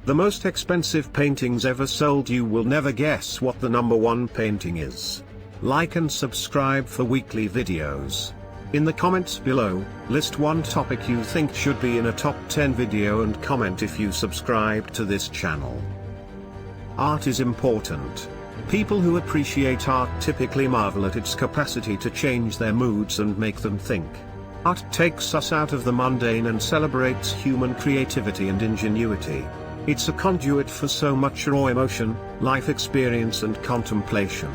The most expensive paintings ever sold. You will never guess what the #1 painting is. Like and subscribe for weekly videos. In the comments below, list one topic you think should be in a top 10 video and comment if you subscribe to this channel. Art is important. People who appreciate art typically marvel at its capacity to change their moods and make them think. Art takes us out of the mundane and celebrates human creativity and ingenuity. It's a conduit for so much raw emotion, life experience and contemplation.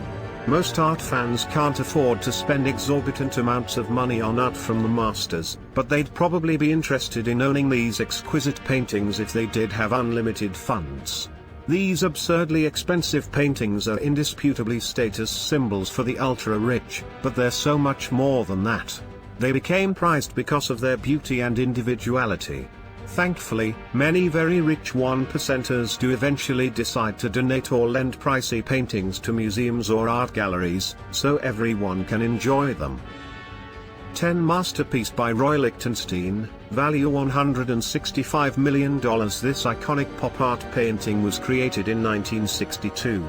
Most art fans can't afford to spend exorbitant amounts of money on art from the masters, but they'd probably be interested in owning these exquisite paintings if they did have unlimited funds. These absurdly expensive paintings are indisputably status symbols for the ultra-rich, but they're so much more than that. They became prized because of their beauty and individuality. Thankfully, many very rich 1%ers do eventually decide to donate or lend pricey paintings to museums or art galleries, so everyone can enjoy them. 10 Masterpiece by Roy Litzenstein, value $165 million. This iconic pop art painting was created in 1962.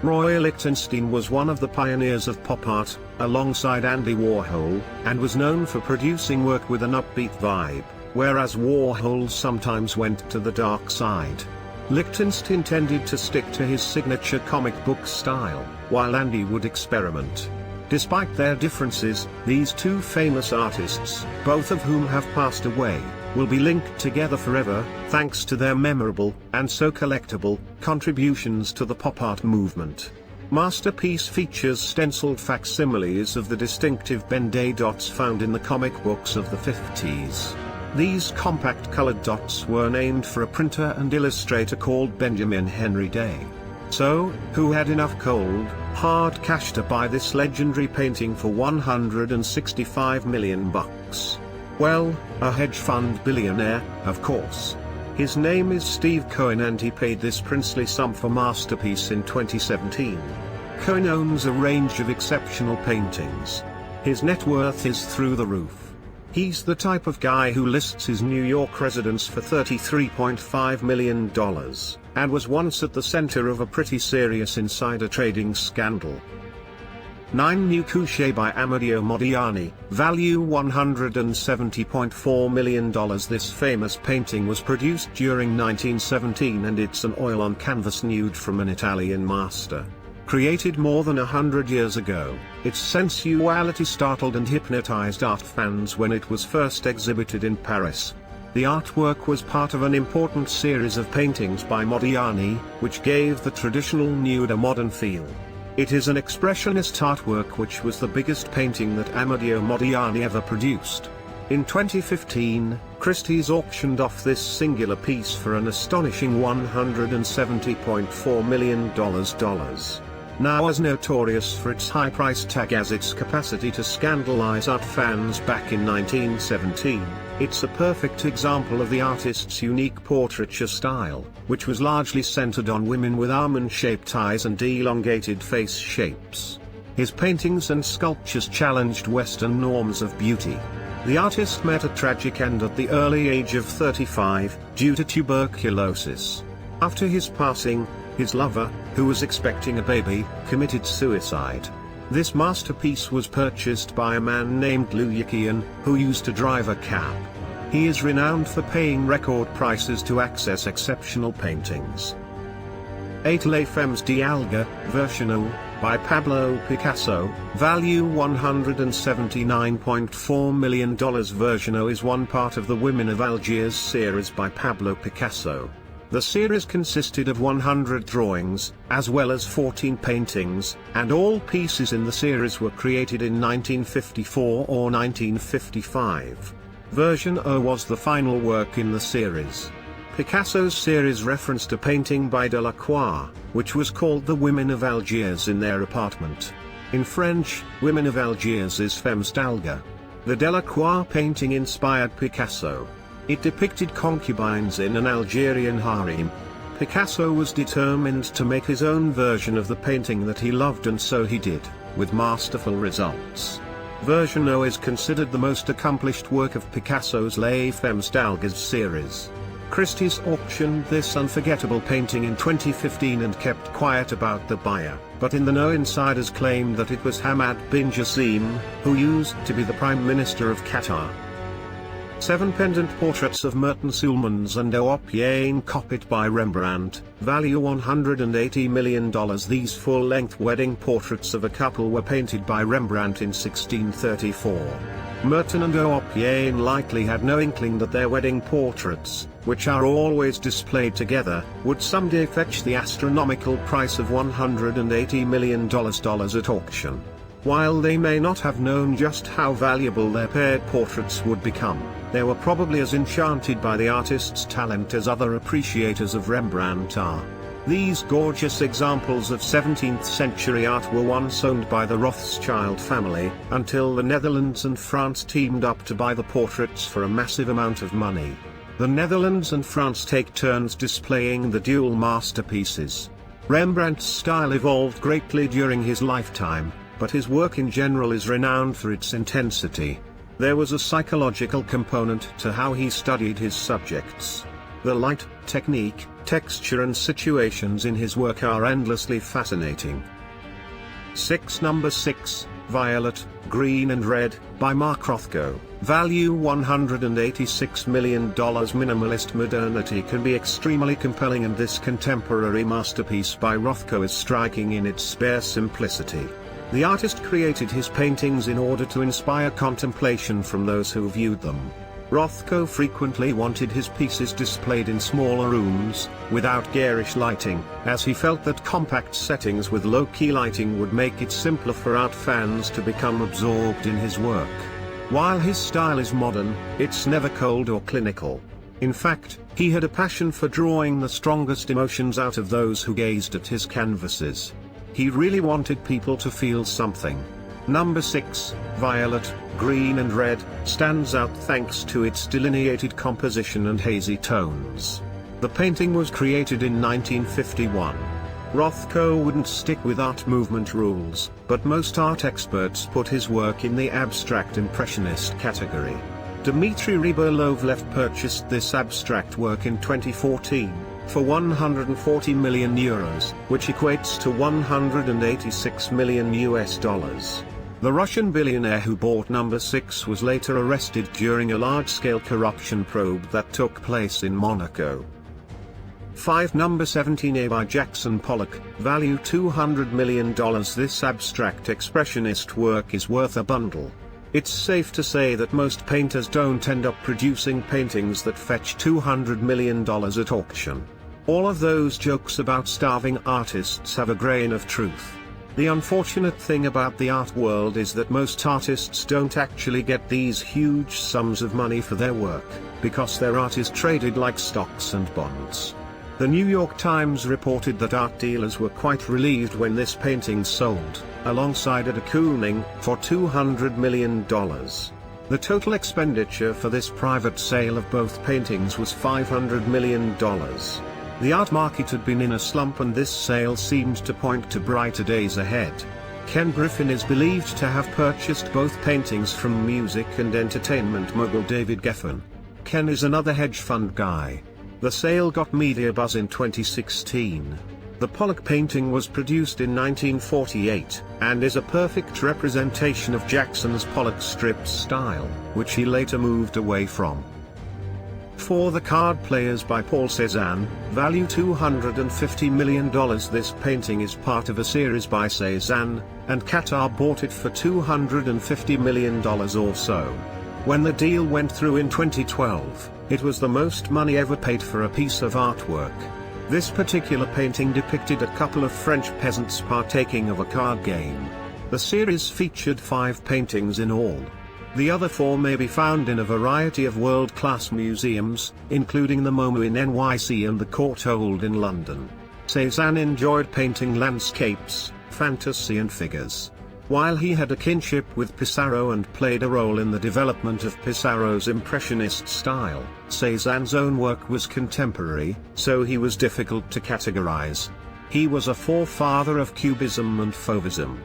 Roy Litzenstein was one of the pioneers of pop art, alongside Andy Warhol, and was known for producing work with an upbeat vibe, whereas Warhol sometimes went to the dark side. Litzenstein tended to stick to his signature comic book style, while Andy would experiment. Despite their differences, these two famous artists, both of whom have passed away, will be linked together forever, thanks to their memorable, and so collectible, contributions to the pop art movement. Masterpiece features stenciled facsimiles of the distinctive Pendant dots found in the comic books of the 50s. These compact colored dots were named for a printer and illustrator called Benjamin Henry Day. So, who had enough cold, hard cash to buy this legendary painting for $165 million? Well, a hedge fund billionaire, of course. His name is Steve Cohen and he paid this princely sum for Masterpiece in 2017. Cohen owns a range of exceptional paintings. His net worth is through the roof. He's the type of guy who lists his New York residence for $33.5 million, and was once at the center of a pretty serious insider trading scandal. 9 New Couche by Amedeo Modigliani, value $170.4 million. This famous painting was produced during 1917 and it's an oil-on-canvas nude from an Italian master. Created more than 100 years ago, its sensuality startled and hypnotized art fans when it was first exhibited in Paris. The artwork was part of an important series of paintings by Modigliani, which gave the traditional nude a modern feel. It is an expressionist artwork which was the biggest painting that Amedeo Modigliani ever produced. In 2015, Christie's auctioned off this singular piece for an astonishing $170.4 million. Now as notorious for its high price tag as its capacity to scandalize art fans back in 1917, it's a perfect example of the artist's unique portraiture style, which was largely centered on women with almond-shaped eyes and elongated face shapes. His paintings and sculptures challenged Western norms of beauty. The artist met a tragic end at the early age of 35, due to tuberculosis. After his passing, his lover, who was expecting a baby, committed suicide. This masterpiece was purchased by a man named Gauguin, who used to drive a cab. He is renowned for paying record prices to access exceptional paintings. 8 Les Femmes d'Alger, Versional, by Pablo Picasso, value $179.4 million. Versional is one part of the Women of Algiers series by Pablo Picasso. The series consisted of 100 drawings, as well as 14 paintings, and all pieces in the series were created in 1954 or 1955. Version O was the final work in the series. Picasso's series referenced a painting by Delacroix, which was called The Women of Algiers in their apartment. In French, Women of Algiers is Femmes d'Alger. The Delacroix painting inspired Picasso. It depicted concubines in an Algerian harem. Picasso was determined to make his own version of the painting that he loved, and so he did, with masterful results. Version O is considered the most accomplished work of Picasso's Les Femmes d'Alger series. Christie's auctioned this unforgettable painting in 2015 and kept quiet about the buyer, but in the know insiders claimed that it was Hamad bin Jassim, who used to be the Prime Minister of Qatar. 7 pendant portraits of Merton Soulmans and Opiane copied by Rembrandt, value $180 million. These full-length wedding portraits of a couple were painted by Rembrandt in 1634. Merton and Opiane likely had no inkling that their wedding portraits, which are always displayed together, would someday fetch the astronomical price of $180 million at auction. While they may not have known just how valuable their paired portraits would become, they were probably as enchanted by the artist's talent as other appreciators of Rembrandt are. These gorgeous examples of 17th century art were once owned by the Rothschild family, until the Netherlands and France teamed up to buy the portraits for a massive amount of money. The Netherlands and France take turns displaying the dual masterpieces. Rembrandt's style evolved greatly during his lifetime, but his work in general is renowned for its intensity. There was a psychological component to how he studied his subjects. The light, technique, texture and situations in his work are endlessly fascinating. Number 6, Violet, Green and Red, by Mark Rothko, value $186 million. Minimalist modernity can be extremely compelling, and this contemporary masterpiece by Rothko is striking in its bare simplicity. The artist created his paintings in order to inspire contemplation from those who viewed them. Rothko frequently wanted his pieces displayed in smaller rooms, without garish lighting, as he felt that compact settings with low-key lighting would make it simpler for art fans to become absorbed in his work. While his style is modern, it's never cold or clinical. In fact, he had a passion for drawing the strongest emotions out of those who gazed at his canvases. He really wanted people to feel something. Number 6, Violet, Green and Red, stands out thanks to its delineated composition and hazy tones. The painting was created in 1951. Rothko wouldn't stick with art movement rules, but most art experts put his work in the abstract impressionist category. Dmitry Rybolovlev purchased this abstract work in 2014. For €140 million, which equates to $186 million. The Russian billionaire who bought number 6 was later arrested during a large-scale corruption probe that took place in Monaco. 5. Number 17, by Jackson Pollock, value $200 million. This abstract expressionist work is worth a bundle. It's safe to say that most painters don't end up producing paintings that fetch $200 million at auction. All of those jokes about starving artists have a grain of truth. The unfortunate thing about the art world is that most artists don't actually get these huge sums of money for their work, because their art is traded like stocks and bonds. The New York Times reported that art dealers were quite relieved when this painting sold, alongside a Kooning, for $200 million. The total expenditure for this private sale of both paintings was $500 million. The art market had been in a slump, and this sale seemed to point to brighter days ahead. Ken Griffin is believed to have purchased both paintings from music and entertainment mogul David Geffen. Ken is another hedge fund guy. The sale got media buzz in 2016. The Pollock painting was produced in 1948, and is a perfect representation of Jackson's Pollock strip style, which he later moved away from. 4. The Card Players, by Paul Cezanne, value $250 million. This painting is part of a series by Cezanne, and Qatar bought it for $250 million or so. When the deal went through in 2012, it was the most money ever paid for a piece of artwork. This particular painting depicted a couple of French peasants partaking of a card game. The series featured 5 paintings in all. The other 4 may be found in a variety of world-class museums, including the MoMA in NYC and the Courtauld in London. Cezanne enjoyed painting landscapes, fantasy and figures. While he had a kinship with Pissarro and played a role in the development of Pissarro's Impressionist style, Cezanne's own work was contemporary, so he was difficult to categorize. He was a forefather of Cubism and Fauvism.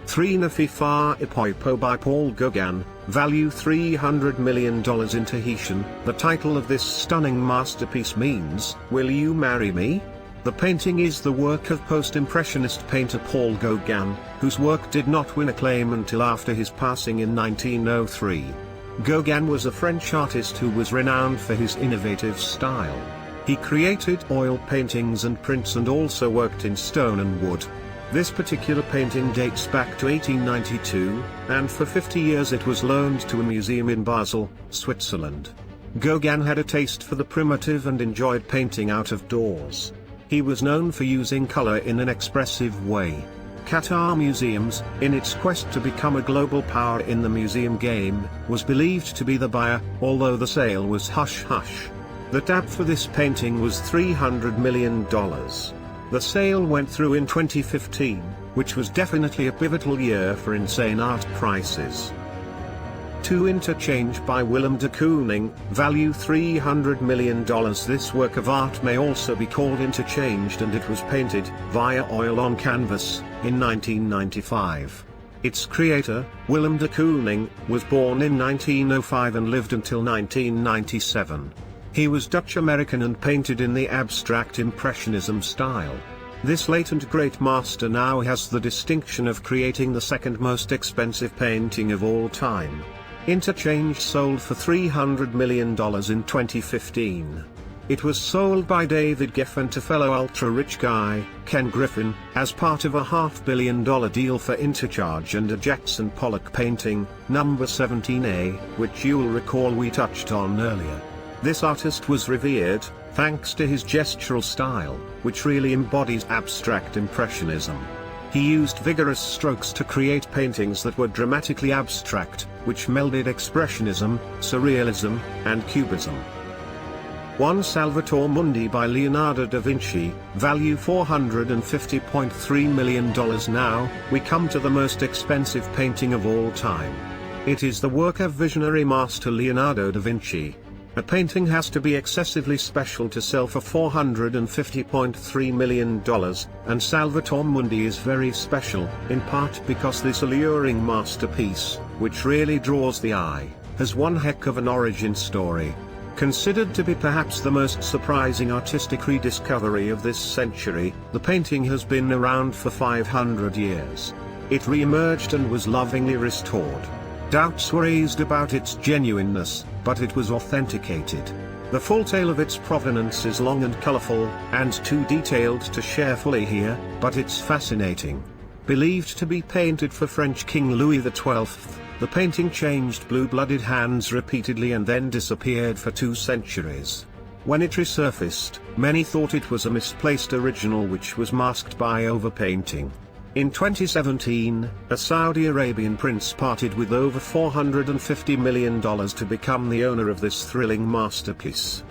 3 Nephi Farepoipo by Paul Gauguin, value $300 million in Tahitian. The title of this stunning masterpiece means, "Will you marry me?" The painting is the work of post-impressionist painter Paul Gauguin, whose work did not win acclaim until after his passing in 1903. Gauguin was a French artist who was renowned for his innovative style. He created oil paintings and prints and also worked in stone and wood. This particular painting dates back to 1892, and for 50 years it was loaned to a museum in Basel, Switzerland. Gauguin had a taste for the primitive and enjoyed painting out of doors. He was known for using color in an expressive way. Qatar Museums, in its quest to become a global power in the museum game, was believed to be the buyer, although the sale was hush-hush. The tab for this painting was $300 million. The sale went through in 2015, which was definitely a pivotal year for insane art prices. 2 Interchange by Willem de Kooning, value $300 million. This work of art may also be called interchanged, and it was painted, via oil on canvas, in 1995. Its creator, Willem de Kooning, was born in 1905 and lived until 1997. He was Dutch-American and painted in the abstract Impressionism style. This late and great master now has the distinction of creating the second most expensive painting of all time. Interchange sold for $300 million in 2015. It was sold by David Geffen to fellow ultra-rich guy, Ken Griffin, as part of a $500 million deal for Interchange and a Jackson Pollock painting, number 17A, which you'll recall we touched on earlier. This artist was revered, thanks to his gestural style, which really embodies abstract impressionism. He used vigorous strokes to create paintings that were dramatically abstract, which melded expressionism, surrealism, and cubism. 1 Salvator Mundi by Leonardo da Vinci, value $450.3 million. Now, we come to the most expensive painting of all time. It is the work of visionary master Leonardo da Vinci. A painting has to be excessively special to sell for $450.3 million, and Salvator Mundi is very special, in part because this alluring masterpiece, which really draws the eye, has one heck of an origin story. Considered to be perhaps the most surprising artistic rediscovery of this century, the painting has been around for 500 years. It re-emerged and was lovingly restored. Doubts were raised about its genuineness, but it was authenticated. The full tale of its provenance is long and colorful, and too detailed to share fully here, but it's fascinating. Believed to be painted for French King Louis XII, the painting changed blue-blooded hands repeatedly and then disappeared for 2 centuries. When it resurfaced, many thought it was a misplaced original which was masked by overpainting. In 2017, a Saudi Arabian prince parted with over $450 million to become the owner of this thrilling masterpiece.